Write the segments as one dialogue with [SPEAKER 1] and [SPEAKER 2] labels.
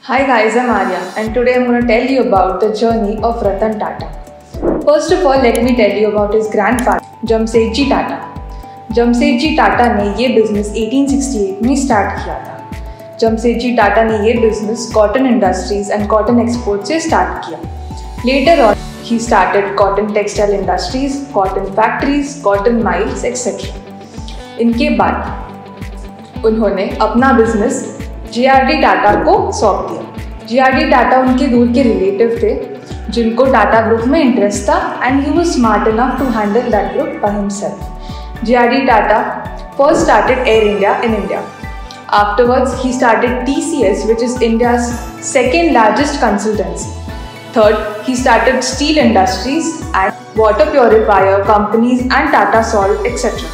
[SPEAKER 1] Hi guys, I'm Arya and today I'm going to tell you about the journey of Ratan Tata. First of all, let me tell you about his grandfather, Jamsetji Tata. Jamsetji Tata ने ये business 1868 में start किया था। Jamsetji Tata ने ये business cotton industries and cotton export से start किया। Later on he started cotton textile industries, cotton factories, cotton mills, etc. इनके बाद उन्होंने अपना बिजनेस JRD टाटा को सौंप दिया। JRD टाटा उनके दूर के रिलेटिव थे जिनको टाटा ग्रुप में इंटरेस्ट था and he was smart enough to handle that group by himself. JRD Tata first started Air India in India. Afterwards, he started TCS, which is India's second largest consultancy. Third, he started steel industries and water purifier companies and Tata Salt, etc.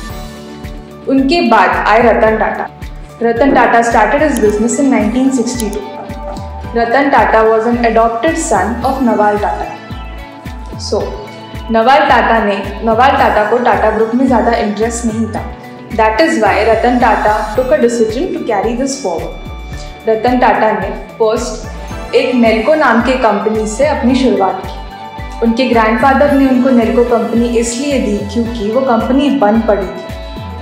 [SPEAKER 1] उनके बाद आए Ratan Tata. Ratan Tata started his business in 1962. Ratan Tata was an adopted son of Naval Tata. So, Naval Tata को Tata group में ज़्यादा interest नहीं था. That is why Ratan Tata took a decision to carry this forward. Ratan Tata ने first एक नेल्को नाम के company से अपनी शुरुआत की। उनके ग्रैंडफादर ने उनको नेल्को कंपनी इसलिए दी क्योंकि वो कंपनी बंद पड़ी थी।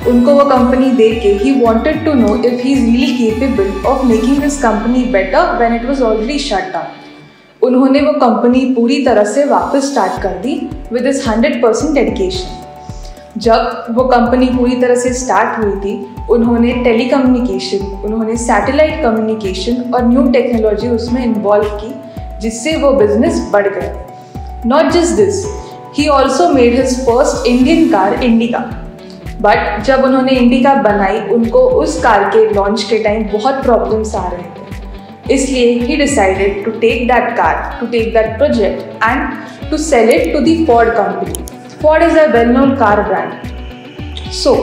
[SPEAKER 1] उनको वो कंपनी देख के ही wanted to know if he is really capable of making this company better when it was already shut down. उन्होंने वो कंपनी पूरी तरह से वापस स्टार्ट कर दी with his 100% डेडिकेशन। जब वो कंपनी पूरी तरह से स्टार्ट हुई थी, उन्होंने टेलीकम्युनिकेशन, उन्होंने सैटेलाइट कम्युनिकेशन और न्यू टेक्नोलॉजी उसमें इन्वॉल्व की, जिससे वो बिजनेस बढ़ गया। Not just this, he also made his first Indian car indica. But जब उन्होंने इंडिका बनाई, उनको उस कार के लॉन्च के टाइम बहुत प्रॉब्लम्स आ रहे थे, इसलिए ही decided to take that car, to take that project and to sell it to the Ford company. Ford is a well known car brand. So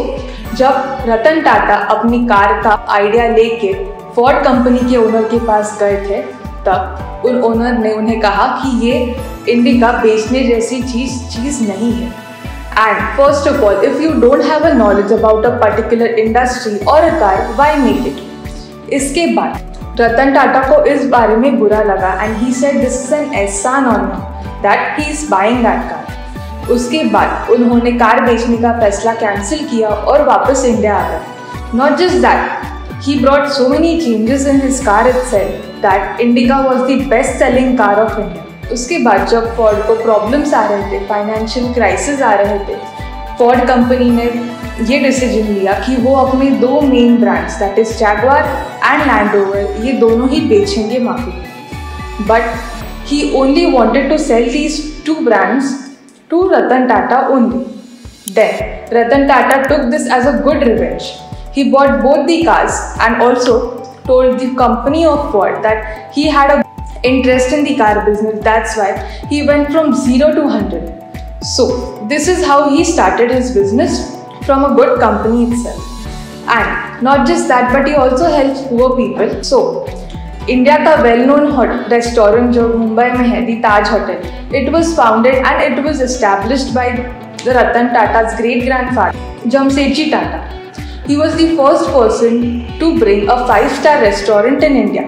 [SPEAKER 1] जब रतन टाटा अपनी कार का आइडिया लेके फोर्ड कंपनी के ओनर के पास गए थे, तब उन ओनर ने उन्हें कहा कि ये इंडिका बेचने जैसी चीज़ नहीं है। And first of all, if you don't have a knowledge about a particular industry or a car, why make it? इसके बाद रतन टाटा को इस बारे में बुरा लगा and he said this is an ehsan on him that he is buying that car. उसके बाद उन्होंने कार बेचने का फैसला कैंसिल किया और वापस इंडिया आ गए। Not just that, he brought so many changes in his car itself that Indica was the best selling car of India. उसके बाद जब फोर्ड को प्रॉब्लम्स आ रहे थे, फाइनेंशियल क्राइसिस आ रहे थे, फोर्ड कंपनी ने ये डिसीजन लिया कि वो अपने दो main brands that is Jaguar and Land Rover, ये दोनों ही बेचेंगे मार्केट में। But he only wanted to sell these two brands to Ratan Tata only. Then Ratan Tata took this as a good revenge. He bought both the cars and also told the company of Ford that he had a interest in the car business. That's why he went from 0 to 100. So this is how he started his business from a good company itself. And not just that, but he also helps poor people. So India का well known restaurant जो मुंबई में है, the Taj hotel, it was founded and it was established by the Ratan Tata's great grandfather, Jamsetji Tata. He was the first person to bring a 5-star restaurant in India,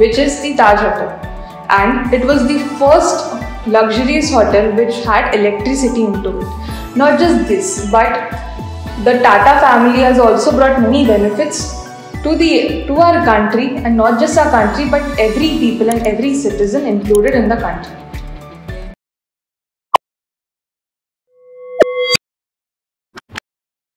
[SPEAKER 1] which is the Taj Hotel. And it was the first luxurious hotel which had electricity into it. Not just this, but the Tata family has also brought many benefits to our country, and not just our country, but every people and every citizen included in the country.